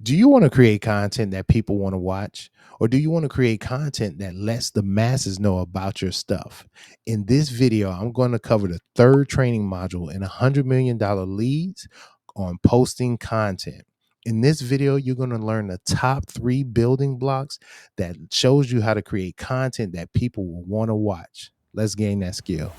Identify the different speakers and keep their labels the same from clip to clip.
Speaker 1: Do you want to create content that people want to watch? Or do you want to create content that lets the masses know about your stuff? In this video, I'm going to cover the third training module in $100 million leads on posting content. In this video, you're going to learn the top 3 building blocks that shows you how to create content that people will want to watch. Let's gain that skill.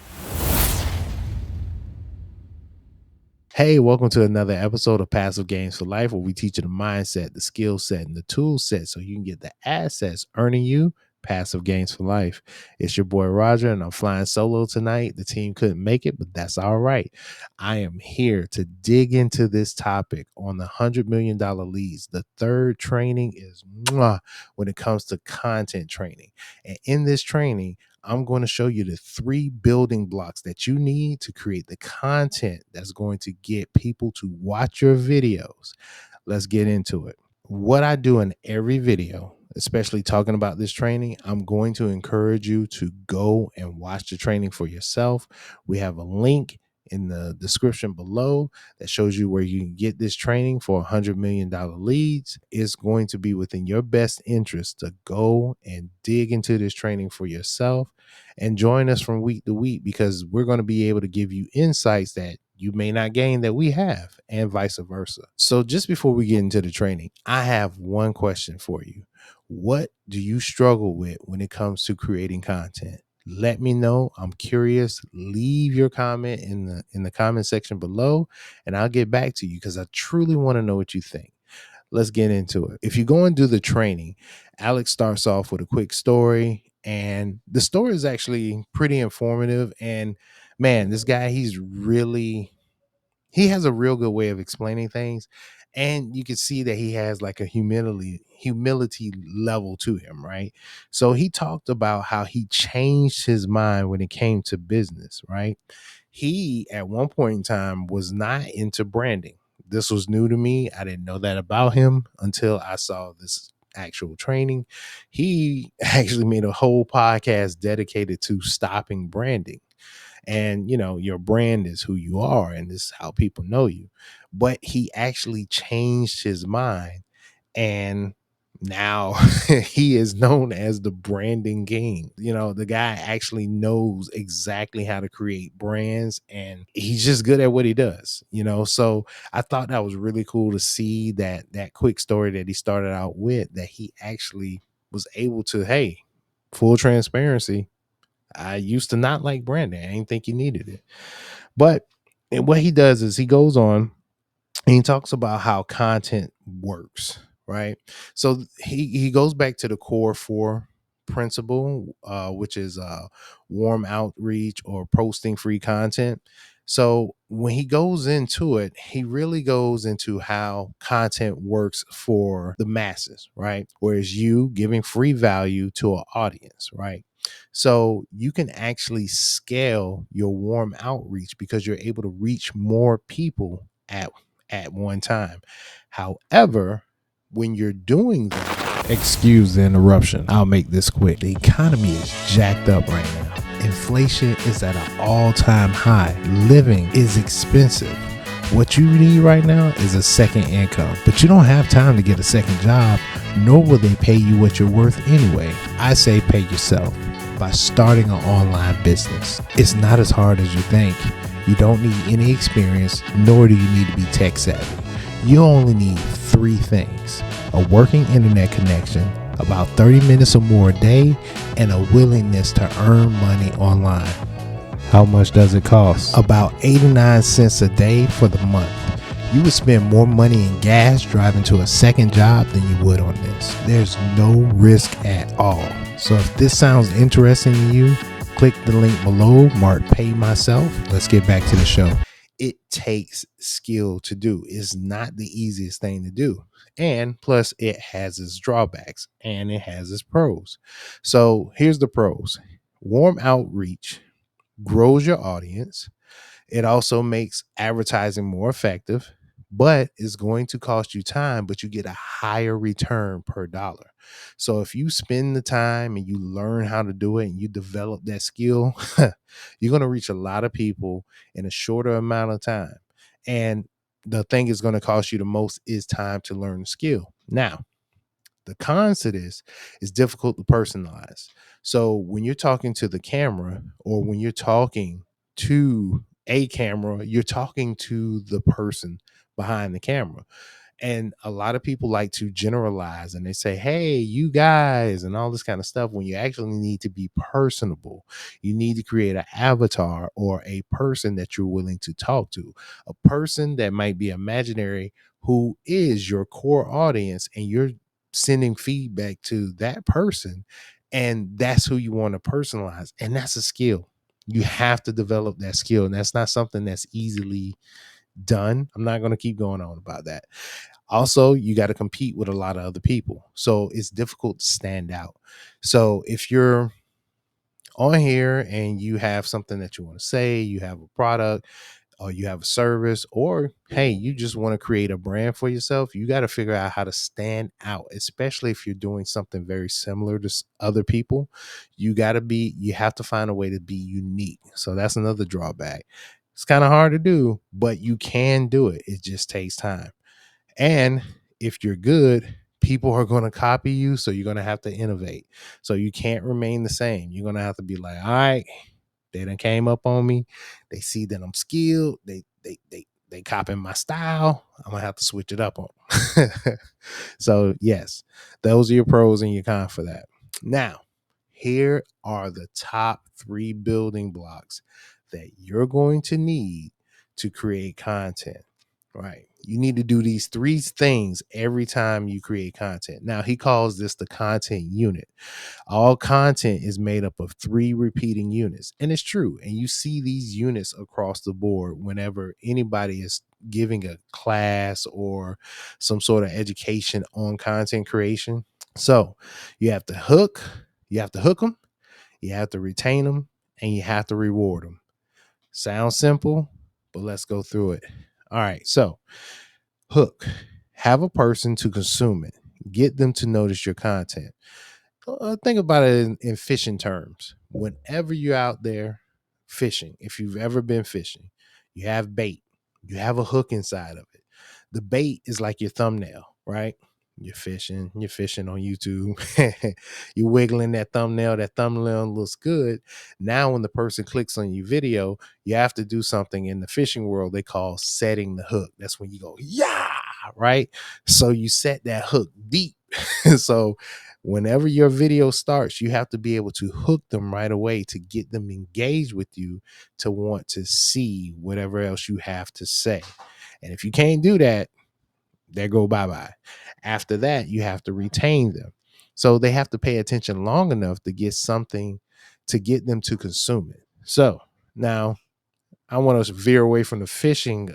Speaker 1: Hey, welcome to another episode of Passive Gains for Life, where we teach you the mindset, the skill set, and the tool set so you can get the assets earning you passive gains for life. It's your boy Roger, and I'm flying solo tonight. The team couldn't make it, but that's all right. I am here to dig into this topic on the $100 million leads. The third training is when it comes to content training. And in this training, I'm going to show you the 3 building blocks that you need to create the content that's going to get people to watch your videos. Let's get into it. What I do in every video, especially talking about this training, I'm going to encourage you to go and watch the training for yourself. We have a link in the description below that shows you where you can get this training for $100 million leads. It's going to be within your best interest to go and dig into this training for yourself and join us from week to week, because we're going to be able to give you insights that you may not gain that we have, and vice versa. So just before we get into the training, I have one question for you. What do you struggle with when it comes to creating content? Let me know. I'm curious. Leave your comment in the comment section below, and I'll get back to you because I truly want to know what you think. Let's get into it. If you go and do the training, Alex starts off with a quick story, and the story is actually pretty informative. And man, this guy, he has a real good way of explaining things, and you can see that he has like a humility level to him, right? So he talked about how he changed his mind when it came to business, right? He at one point in time was not into branding. This was new to me. I didn't know that about him until I saw this actual training. He actually made a whole podcast dedicated to stopping branding. And your brand is who you are, and this is how people know you. But he actually changed his mind, and now he is known as the branding king. The guy actually knows exactly how to create brands, and he's just good at what he does. So I thought that was really cool to see that quick story that he started out with, that he actually was able to, hey, full transparency, I used to not like branding. I didn't think you needed it. But and what he does is he goes on and he talks about how content works, right? So he goes back to the core 4 principle, which is warm outreach or posting free content. So when he goes into it, he really goes into how content works for the masses, right? Whereas you giving free value to an audience, right? So you can actually scale your warm outreach because you're able to reach more people at one time. However, when you're doing that, excuse the interruption, I'll make this quick. The economy is jacked up right now. Inflation is at an all-time high. Living is expensive. What you need right now is a second income, but you don't have time to get a second job, nor will they pay you what you're worth anyway. I say pay yourself by starting an online business. It's not as hard as you think. You don't need any experience, nor do you need to be tech savvy. You only need 3 things: a working internet connection, about 30 minutes or more a day, and a willingness to earn money online. How much does it cost? About 89 cents a day for the month. You would spend more money in gas driving to a second job than you would on this. There's no risk at all. So if this sounds interesting to you, click the link below, mark pay myself. Let's get back to the show. It takes skill to do. It's not the easiest thing to do. And plus, it has its drawbacks and it has its pros. So here's the pros. Warm outreach grows your audience. It also makes advertising more effective, but it's going to cost you time, but you get a higher return per dollar. So if you spend the time and you learn how to do it and you develop that skill, you're going to reach a lot of people in a shorter amount of time. And the thing is going to cost you the most is time to learn the skill. Now, the cons to this is difficult to personalize. So when you're talking to the camera, or when you're talking to a camera, you're talking to the person behind the camera. And a lot of people like to generalize and they say, hey, you guys, and all this kind of stuff, when you actually need to be personable. You need to create an avatar or a person that you're willing to talk to, a person that might be imaginary, who is your core audience, and you're sending feedback to that person. And that's who you want to personalize. And that's a skill. You have to develop that skill. And that's not something that's easily done. I'm not going to keep going on about that. Also, you got to compete with a lot of other people. So it's difficult to stand out. So if you're on here and you have something that you want to say, you have a product, or you have a service, or hey, you just want to create a brand for yourself, you got to figure out how to stand out, especially if you're doing something very similar to other people. You have to find a way to be unique. So that's another drawback. It's kind of hard to do, but you can do it. It just takes time. And if you're good, people are going to copy you. So you're going to have to innovate. So you can't remain the same. You're going to have to be like, all right, they done came up on me. They see that I'm skilled. They copying my style. I'm gonna have to switch it up on. So yes, those are your pros and your cons for that. Now, here are the top 3 building blocks that you're going to need to create content. Right. You need to do these 3 things every time you create content. Now, he calls this the content unit. All content is made up of 3 repeating units. And it's true. And you see these units across the board whenever anybody is giving a class or some sort of education on content creation. So you have to hook, them, you have to retain them, and you have to reward them. Sounds simple, but let's go through it. All right. So hook, have a person to consume it, get them to notice your content. Think about it in fishing terms. Whenever you're out there fishing, if you've ever been fishing, you have bait, you have a hook inside of it. The bait is like your thumbnail, right? You're fishing on YouTube, you're wiggling that thumbnail looks good. Now, when the person clicks on your video, you have to do something in the fishing world they call setting the hook. That's when you go, yeah, right? So you set that hook deep. So whenever your video starts, you have to be able to hook them right away to get them engaged with you, to want to see whatever else you have to say. And if you can't do that, there go bye-bye. After that, you have to retain them. So they have to pay attention long enough to get something, to get them to consume it. So now I want to veer away from the fishing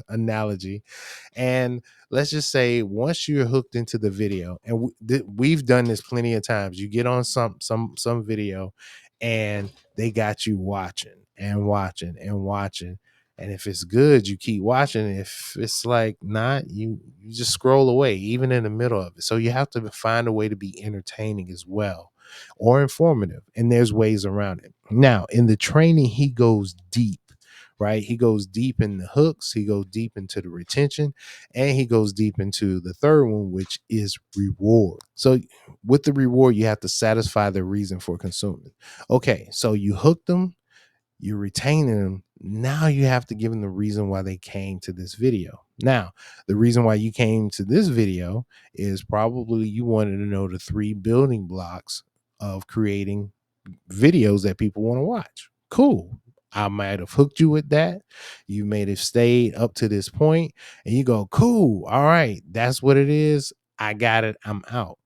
Speaker 1: analogy, and let's just say once you're hooked into the video, and we've done this plenty of times. You get on some video, and they got you watching and watching and watching. And if it's good, you keep watching. If it's like not, you just scroll away, even in the middle of it. So you have to find a way to be entertaining as well, or informative. And there's ways around it. Now, in the training, he goes deep, right? He goes deep in the hooks, he goes deep into the retention, and he goes deep into the third one, which is reward. So with the reward, you have to satisfy the reason for consuming. Okay, so you hooked them, you're retaining them. Now you have to give them the reason why they came to this video. Now, the reason why you came to this video is probably you wanted to know the 3 building blocks of creating videos that people want to watch. Cool. I might have hooked you with that. You may have stayed up to this point and you go, cool. All right. That's what it is. I got it. I'm out.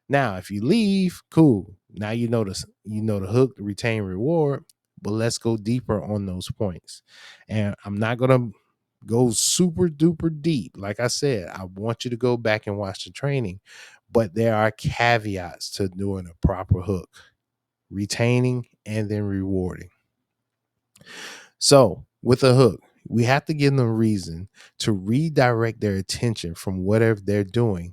Speaker 1: Now, if you leave, cool. Now you know the hook, the retain, reward, but let's go deeper on those points. And I'm not going to go super duper deep. Like I said, I want you to go back and watch the training, but there are caveats to doing a proper hook, retaining, and then rewarding. So with a hook, we have to give them a reason to redirect their attention from whatever they're doing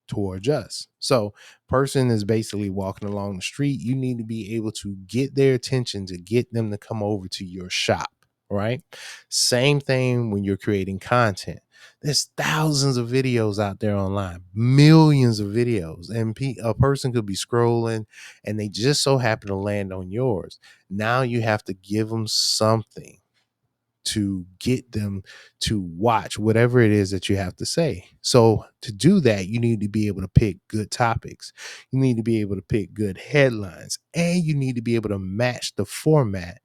Speaker 1: towards us. So person is basically walking along the street. You need to be able to get their attention to get them to come over to your shop, right? Same thing when you're creating content. There's thousands of videos out there online, millions of videos, and a person could be scrolling and they just so happen to land on yours. Now you have to give them something to get them to watch whatever it is that you have to say. So to do that, you need to be able to pick good topics. You need to be able to pick good headlines, and you need to be able to match the format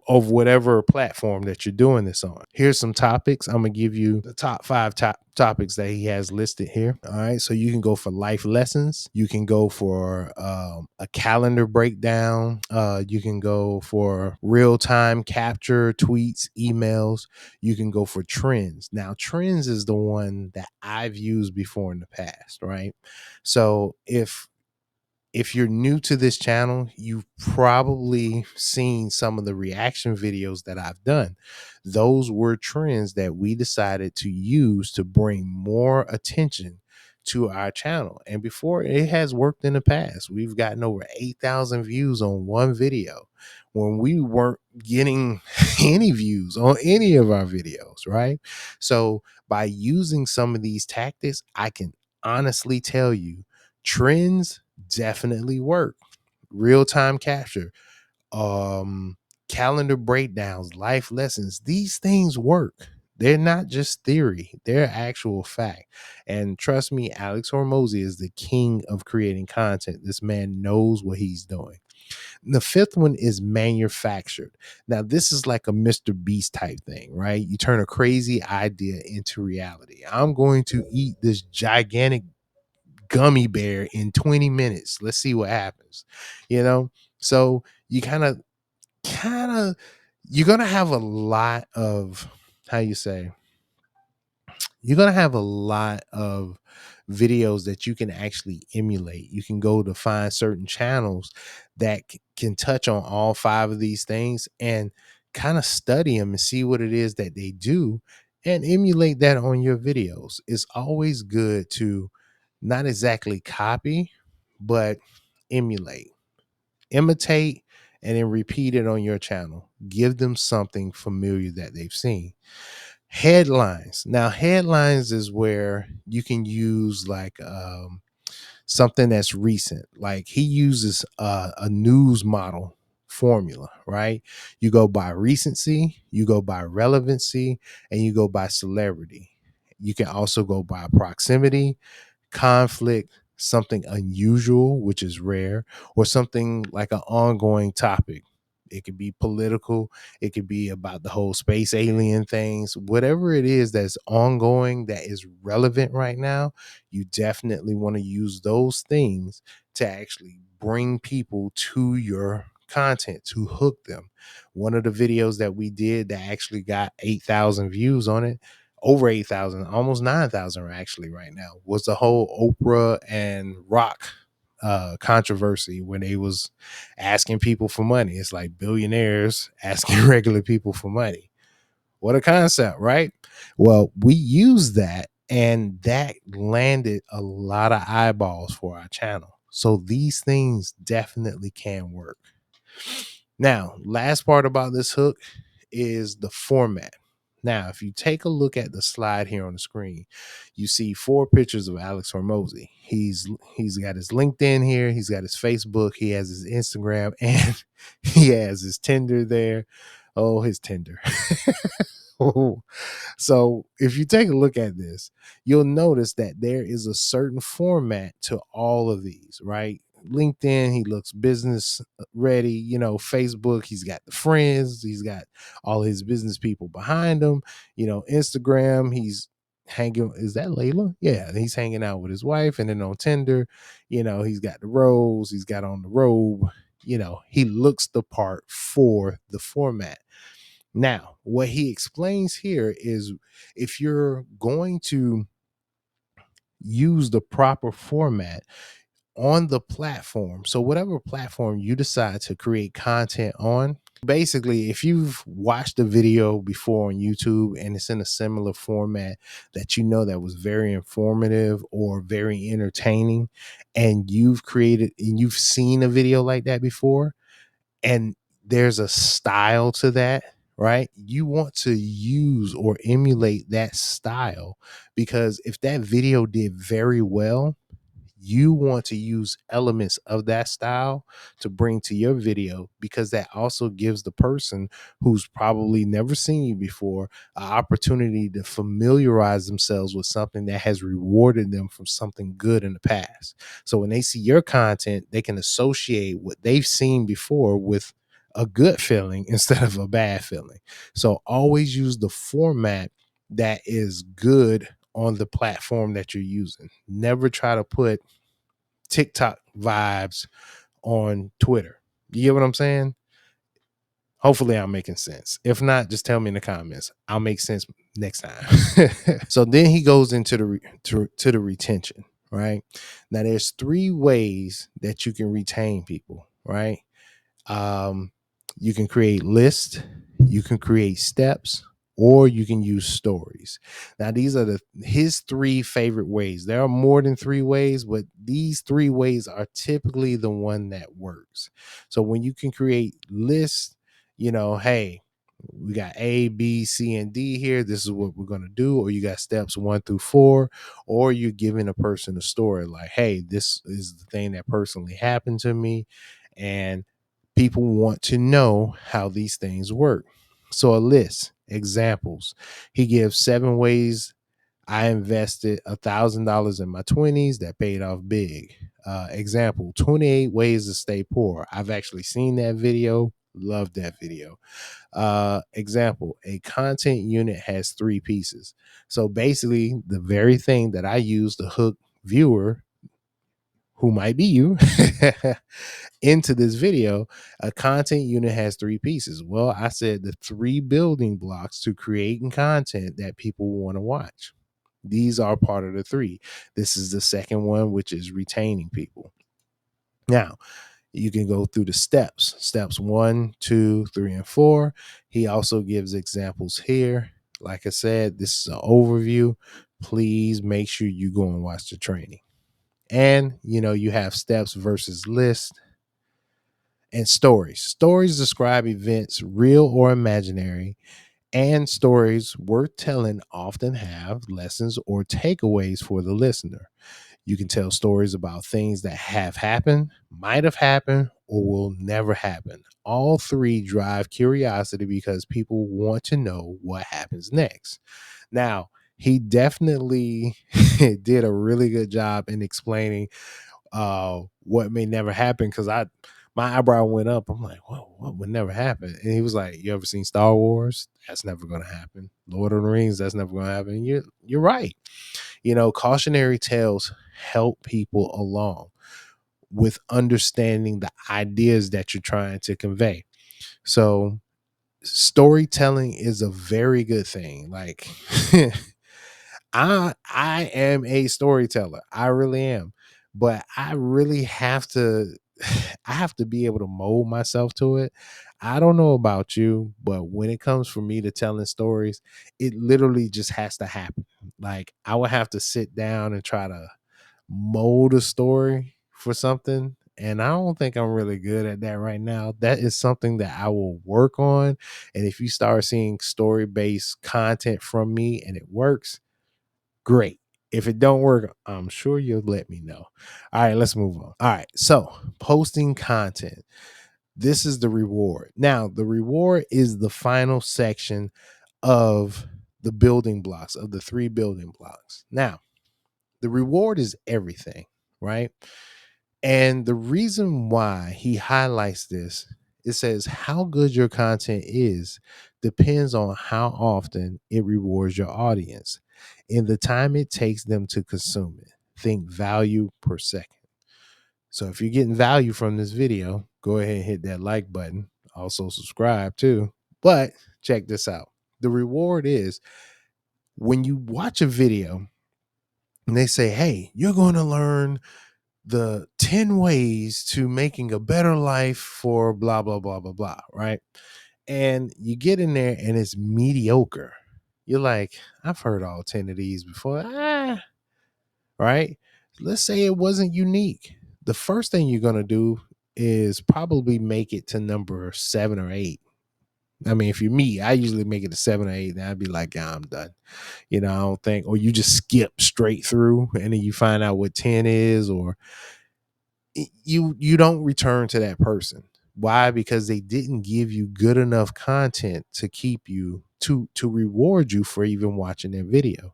Speaker 1: of whatever platform that you're doing this on. Here's some topics. I'm gonna give you the top five topics that he has listed here. All right, so you can go for life lessons. You can go for a calendar breakdown. You can go for real time capture, tweets, emails. You can go for trends. Now, trends is the one that I've used before in the past, right? So if you're new to this channel, you've probably seen some of the reaction videos that I've done. Those were trends that we decided to use to bring more attention to our channel. And before, it has worked in the past. We've gotten over 8,000 views on one video when we weren't getting any views on any of our videos, right? So by using some of these tactics, I can honestly tell you trends definitely work. Real time capture, um, calendar breakdowns, life lessons. These things work. They're not just theory, they're actual fact. And trust me, Alex Hormozi is the king of creating content. This man knows what he's doing. The fifth one is manufactured. Now, this is like a Mr. Beast type thing, right? You turn a crazy idea into reality. I'm going to eat this gigantic gummy bear in 20 minutes. Let's see what happens. You know? So you kind of you're gonna have a lot of how you say you're going to have a lot of videos that you can actually emulate. You can go to find certain channels that can touch on all five of these things and kind of study them and see what it is that they do and emulate that on your videos. It's always good to not exactly copy, but emulate, imitate, and then repeat it on your channel. Give them something familiar that they've seen. Headlines. Now, headlines is where you can use like something that's recent. Like he uses a news model formula, right? You go by recency, you go by relevancy, and you go by celebrity. You can also go by proximity, conflict, something unusual, which is rare, or something like an ongoing topic. It could be political, it could be about the whole space alien things, whatever it is that's ongoing, that is relevant right now. You definitely want to use those things to actually bring people to your content, to hook them. One of the videos that we did that actually got 8,000 views on it, over 8,000, almost 9,000 actually right now, was the whole Oprah and Rock controversy when they was asking people for money. It's like billionaires asking regular people for money. What a concept, right? Well, we used that and that landed a lot of eyeballs for our channel. So these things definitely can work. Now, last part about this hook is the format. Now, if you take a look at the slide here on the screen, you see 4 pictures of Alex Hormozi. He's got his LinkedIn here, he's got his Facebook, he has his Instagram, and he has his Tinder there. Oh, his Tinder. Oh, so if you take a look at this, you'll notice that there is a certain format to all of these, right? LinkedIn, he looks business ready. You know, Facebook, he's got the friends, he's got all his business people behind him. You know, Instagram, he's hanging. Is that Layla? Yeah, he's hanging out with his wife. And then on Tinder, you know, he's got the rose, he's got on the robe. You know, he looks the part for the format. Now, what he explains here is if you're going to use the proper format on the platform, so whatever platform you decide to create content on, basically, if you've watched a video before on YouTube and it's in a similar format that you know that was very informative or very entertaining, and you've seen a video like that before, and there's a style to that, right? You want to use or emulate that style, because if that video did very well, you want to use elements of that style to bring to your video, because that also gives the person who's probably never seen you before an opportunity to familiarize themselves with something that has rewarded them from something good in the past. So when they see your content, they can associate what they've seen before with a good feeling instead of a bad feeling. So always use the format that is good on the platform that you're using. Never try to put TikTok vibes on Twitter. You get what I'm saying? Hopefully I'm making sense. If not, just tell me in the comments. I'll make sense next time. So then he goes into to the retention, right? Now there's three ways that you can retain people, right? Um, you can create lists, you can create steps, or you can use stories. Now, these are his three favorite ways. There are more than three ways, but these three ways are typically the one that works. So when you can create lists, hey, we got A, B, C, and D here. This is what we're going to do. Or you got steps 1 through 4, or you're giving a person a story like, hey, this is the thing that personally happened to me. And people want to know how these things work. So a list, examples. He gives 7 ways I invested $1,000 in my 20s that paid off big. Example, 28 ways to stay poor. I've actually seen that video. Love that video. Example, a content unit has 3 pieces. So basically, the very thing that I use to hook viewer, who might be you, into this video, a content unit has 3 pieces. Well, I said the 3 building blocks to creating content that people want to watch. These are part of the 3. This is the second one, which is retaining people. Now, you can go through the steps 1, 2, 3, and 4. He also gives examples here. Like I said, this is an overview. Please make sure you go and watch the training. And you have steps versus lists and stories. Stories describe events, real or imaginary, and stories worth telling often have lessons or takeaways for the listener. You can tell stories about things that have happened, might have happened, or will never happen. All 3 drive curiosity because people want to know what happens next. Now, he definitely did a really good job in explaining what may never happen, because my eyebrow went up. I'm like, whoa, what would never happen? And he was like, you ever seen Star Wars? That's never gonna happen. Lord of the Rings, that's never gonna happen. You're right. Cautionary tales help people along with understanding the ideas that you're trying to convey. So storytelling is a very good thing. Like I am a storyteller. I really am. But I really have to I have to be able to mold myself to it. I don't know about you, but when it comes for me to telling stories, it literally just has to happen. Like I would have to sit down and try to mold a story for something. And I don't think I'm really good at that right now. That is something that I will work on. And if you start seeing story based content from me and it works, great. If it don't work, I'm sure you'll let me know. All right, let's move on. All right, so posting content. This is the reward. Now, the reward is the final section of the building blocks, of the 3 building blocks. Now, the reward is everything, right? And the reason why he highlights this, it says how good your content is depends on how often it rewards your audience and the time it takes them to consume it. Think value per second. So if you're getting value from this video, go ahead and hit that like button. Also subscribe too. But check this out. The reward is when you watch a video and they say, hey, you're going to learn the 10 ways to making a better life for blah, blah, blah, blah, blah, right? And you get in there and it's mediocre. You're like, I've heard all 10 of these before. Right? Let's say it wasn't unique. The first thing you're going to do is probably make it to number 7 or 8. I mean, if you're me, I usually make it a 7 or 8, and I'd be like, yeah, I'm done. I don't think, or you just skip straight through and then you find out what 10 is, or you don't return to that person. Why? Because they didn't give you good enough content to keep you to reward you for even watching their video.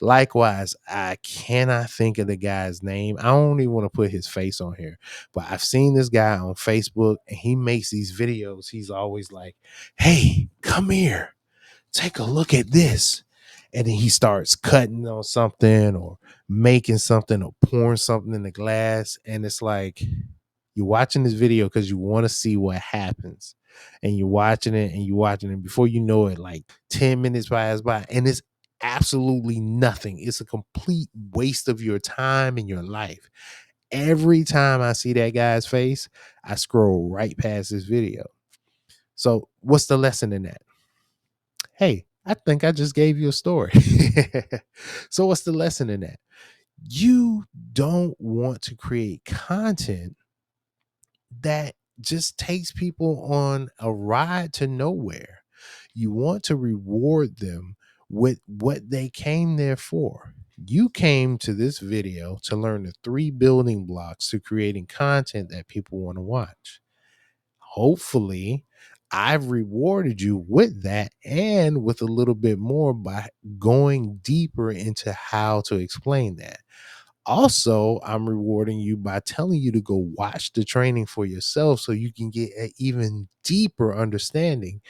Speaker 1: Likewise, I cannot think of the guy's name. I don't even want to put his face on here, but I've seen this guy on Facebook and he makes these videos. He's always like, hey, come here, take a look at this. And then he starts cutting on something or making something or pouring something in the glass. And it's like, you're watching this video because you want to see what happens. And you're watching it and you're watching it. Before you know it, like 10 minutes pass by and it's absolutely nothing. It's a complete waste of your time and your life. Every time I see that guy's face, I scroll right past this video. So, what's the lesson in that? Hey, I think I just gave you a story. So, what's the lesson in that? You don't want to create content that just takes people on a ride to nowhere. You want to reward them with what they came there for. You came to this video to learn the 3 building blocks to creating content that people want to watch. Hopefully, I've rewarded you with that and with a little bit more by going deeper into how to explain that. Also, I'm rewarding you by telling you to go watch the training for yourself so you can get an even deeper understanding.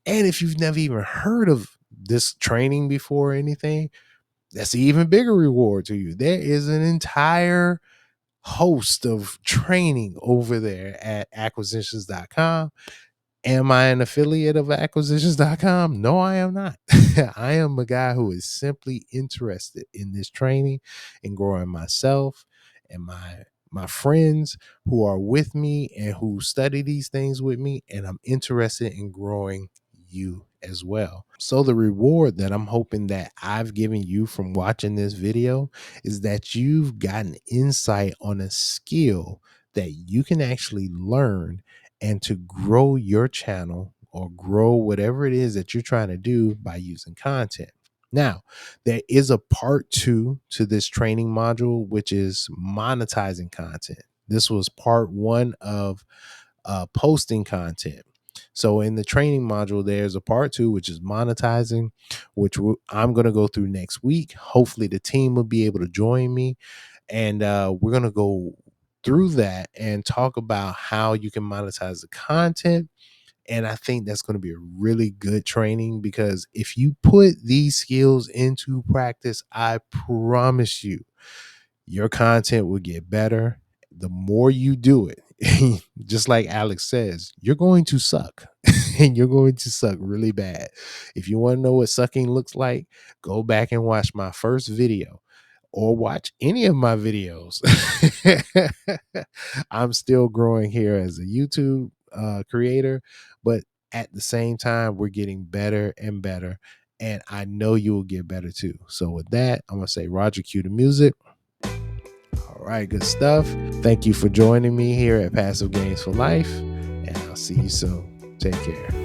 Speaker 1: And if you've never even heard of this training before or anything, that's an even bigger reward to you. There is an entire host of training over there at acquisitions.com. Am I an affiliate of acquisitions.com? No, I am not. I am a guy who is simply interested in this training and growing myself and my friends who are with me and who study these things with me, and I'm interested in growing you as well. So the reward that I'm hoping that I've given you from watching this video is that you've gotten insight on a skill that you can actually learn and to grow your channel or grow whatever it is that you're trying to do by using content. Now, there is a part 2 to this training module, which is monetizing content. This was part 1 of posting content. So in the training module, there's a part 2, which is monetizing, which I'm going to go through next week. Hopefully the team will be able to join me, and we're going to go through that and talk about how you can monetize the content. And I think that's going to be a really good training, because if you put these skills into practice, I promise you, your content will get better. The more you do it, just like Alex says, you're going to suck and you're going to suck really bad. If you want to know what sucking looks like, go back and watch my first video or watch any of my videos. I'm still growing here as a YouTube creator, but at the same time, we're getting better and better. And I know you will get better too. So with that, I'm going to say, Roger, cue the music. All right, good stuff. Thank you for joining me here at Passive Gains for Life, and I'll see you soon. Take care.